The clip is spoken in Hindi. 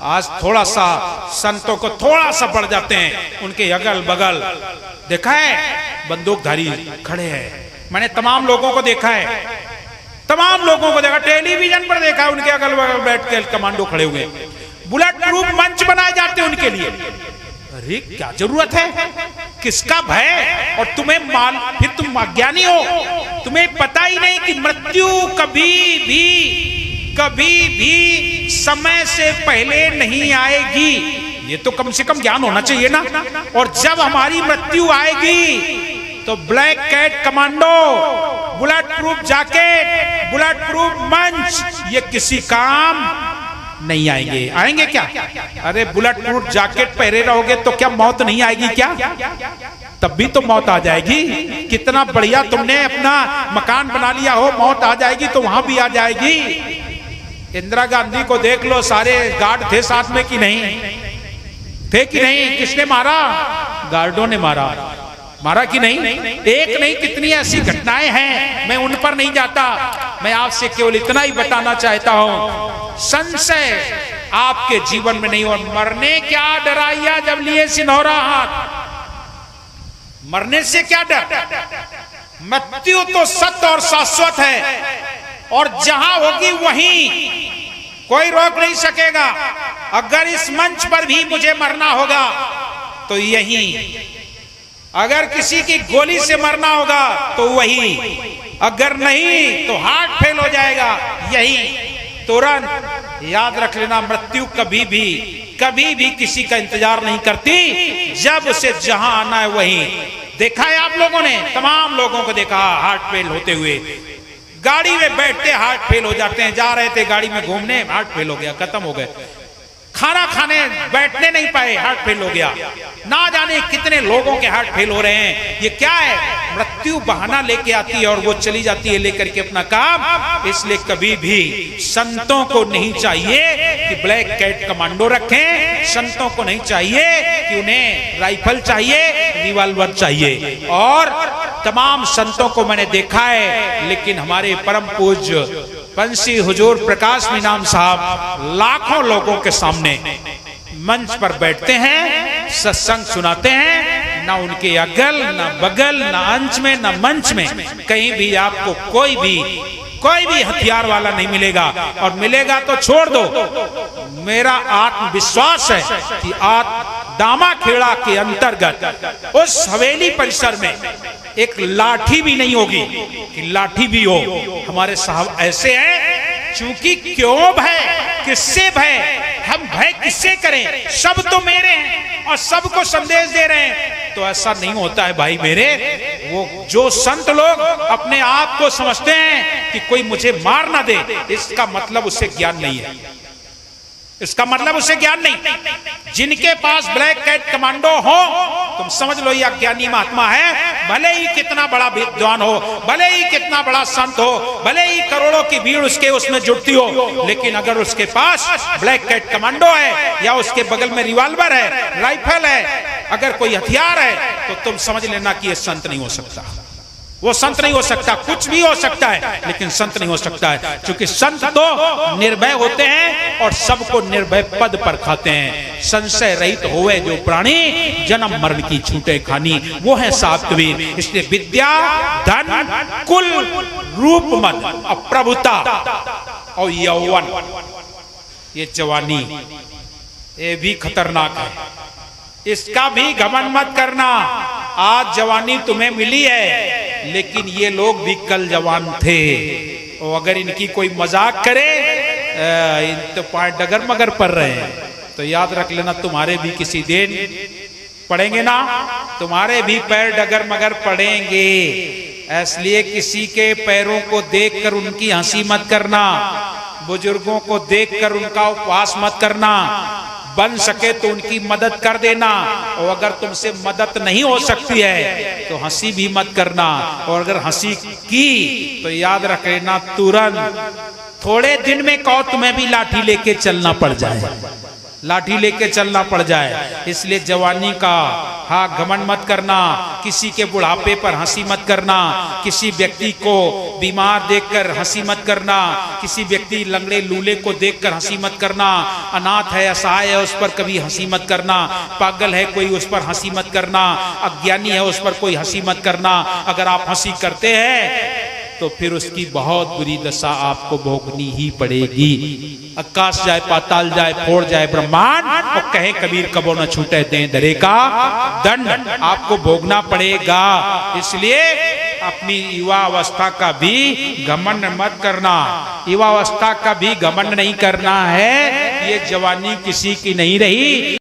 आज थोड़ा सा संतों को थोड़ा सा बढ़ जाते हैं, उनके अगल बगल देखा है बंदूकधारी खड़े हैं। मैंने तमाम लोगों को देखा है, तमाम लोगों को देखा, टेलीविजन पर देखा है, उनके अगल बगल बैठ के कमांडो खड़े हुए, बुलेट प्रूफ मंच बनाए जाते हैं उनके लिए। अरे क्या जरूरत है, किसका भय? और तुम्हें फिर तुम अज्ञानी हो, तुम्हें पता ही नहीं कि मृत्यु कभी भी समय से पहले नहीं आएगी। ये तो कम से कम ज्ञान होना चाहिए ना। और जब हमारी मृत्यु आएगी तो black cat commando, bulletproof jacket, bulletproof मंच, ये किसी काम नहीं आएंगे। आएंगे क्या? अरे बुलेट प्रूफ जैकेट पहने रहोगे तो क्या मौत नहीं आएगी क्या? तब भी तो मौत आ जाएगी। कितना बढ़िया तुमने अपना मकान बना लिया हो, मौत आ जाएगी तो वहां भी आ जाएगी। इंदिरा गांधी को देख लो, सारे गार्ड थे साथ में कि नहीं थे? कि नहीं? किसने मारा? गार्डों ने मारा। मारा कि नहीं? एक नहीं कितनी ऐसी घटनाएं हैं, मैं उन पर नहीं जाता। मैं आपसे केवल इतना ही बताना चाहता हूं, संशय आपके जीवन में नहीं हो। मरने क्या डराइया जब लिए सिनौरा हाथ, मरने से क्या डर? मृत्यु तो सत्य और शाश्वत है, और जहां होगी वहीं कोई रोक नहीं सकेगा। अगर इस मंच पर भी मुझे मरना होगा तो यहीं, अगर किसी की गोली से मरना होगा तो वही, अगर नहीं तो हार्ट फेल हो जाएगा यही। तुरंत याद रख लेना, मृत्यु कभी भी किसी का इंतजार नहीं करती, जब उसे जहां आना है वहीं। देखा है आप लोगों ने, तमाम लोगों को देखा हार्ट फेल होते हुए। गाड़ी में बैठते हार्ट फेल हो जाते हैं, जा रहे थे गाड़ी में घूमने, हार्ट फेल हो गया, खत्म हो गए। खाना खाने बैठने नहीं पाए, हार्ट फेल हो गया। ना जाने कितने लोगों के हार्ट फेल हो रहे हैं। ये क्या है? मृत्यु बहाना लेके आती है और वो चली जाती है लेकर के अपना काम। इसलिए कभी भी संतों को नहीं चाहिए कि ब्लैक कैट कमांडो रखें, संतों को नहीं चाहिए कि उन्हें राइफल चाहिए, रिवॉल्वर चाहिए। और तमाम संतों को मैंने देखा है, लेकिन हमारे परम पूज्य पंसी हुजूर प्रकाश मीनाम साहब लाखों लोगों के सामने मंच पर बैठते हैं, सत्संग सुनाते हैं। ना उनके अगल, ना बगल, ना अंच में, ना मंच में कहीं भी आपको कोई भी हथियार वाला नहीं मिलेगा। और मिलेगा तो छोड़ दो। मेरा आत्मविश्वास है कि दामा खेड़ा के अंतर्गत उस हवेली परिसर में एक लाठी भी नहीं होगी कि लाठी भी हो। हमारे साहब ऐसे हैं, चूंकि क्यों भय, किससे भय, हम भय किससे करें? सब तो मेरे हैं और सबको संदेश दे रहे हैं। तो ऐसा नहीं होता है भाई मेरे। वो जो संत लोग अपने आप को समझते हैं कि कोई मुझे मार ना दे, इसका मतलब उससे ज्ञान नहीं है, इसका मतलब उसे ज्ञान नहीं। जिनके पास ब्लैक कैट कमांडो हो, तुम समझ लो ये अज्ञानी महात्मा है। भले ही कितना बड़ा विद्वान हो, भले ही कितना बड़ा संत हो, भले ही करोड़ों की भीड़ उसमें जुटती हो, लेकिन अगर उसके पास ब्लैक कैट कमांडो है या उसके बगल में रिवॉल्वर है, राइफल है, अगर कोई हथियार है, तो तुम समझ लेना कि ये संत नहीं हो सकता। वो संत नहीं हो सकता। कुछ भी हो सकता है लेकिन संत नहीं हो सकता है, क्योंकि संत तो निर्भय होते हैं और सबको निर्भय पद पर खाते हैं। संशय रहित होवे जो प्राणी, जन्म मरण की छूटे खानी, वो है सात्विक। इसलिए विद्या, धन, कुल, रूप, मन, प्रभुता और यौवन, ये जवानी, ये भी खतरनाक है। इसका भी घमंड मत करना। आज जवानी तुम्हें मिली है, लेकिन ये लोग भी कल जवान थे। और अगर इनकी कोई मजाक करे, इन तो पांच डगर मगर पड़ रहे हैं, तो याद रख लेना तुम्हारे भी किसी दिन पड़ेंगे ना, तुम्हारे भी पैर डगर मगर पड़ेंगे। इसलिए किसी के पैरों को देखकर उनकी हंसी मत करना, बुजुर्गों को देखकर उनका उपवास मत करना। बन सके तो उनकी मदद कर देना, और अगर तुमसे मदद नहीं हो सकती है तो हंसी भी मत करना। और अगर हंसी की तो याद रख लेना, तुरंत थोड़े दिन में कहो तुम्हें भी लाठी लेके चलना पड़ जाए। लाठी लेके चलना पड़ जाए। इसलिए जवानी का घमंड मत करना, किसी के बुढ़ापे पर हंसी मत करना, किसी व्यक्ति को बीमार देखकर हंसी मत करना, किसी व्यक्ति लंगड़े लूले को देखकर हंसी मत करना, अनाथ है असहाय है उस पर कभी हंसी मत करना, पागल है कोई उस पर हंसी मत करना, अज्ञानी है उस पर कोई हंसी मत करना। अगर आप हंसी करते हैं तो फिर उसकी बहुत बुरी दशा आपको भोगनी ही पड़ेगी। आकाश जाए पाताल जाए फोड़ जाए ब्रह्मांड, और कहे कबीर कबो न छूटे दें दरे का दंड, आपको भोगना पड़ेगा। इसलिए अपनी युवा अवस्था का भी घमंड मत करना, युवा अवस्था का भी घमंड नहीं करना है। ये जवानी किसी की नहीं रही।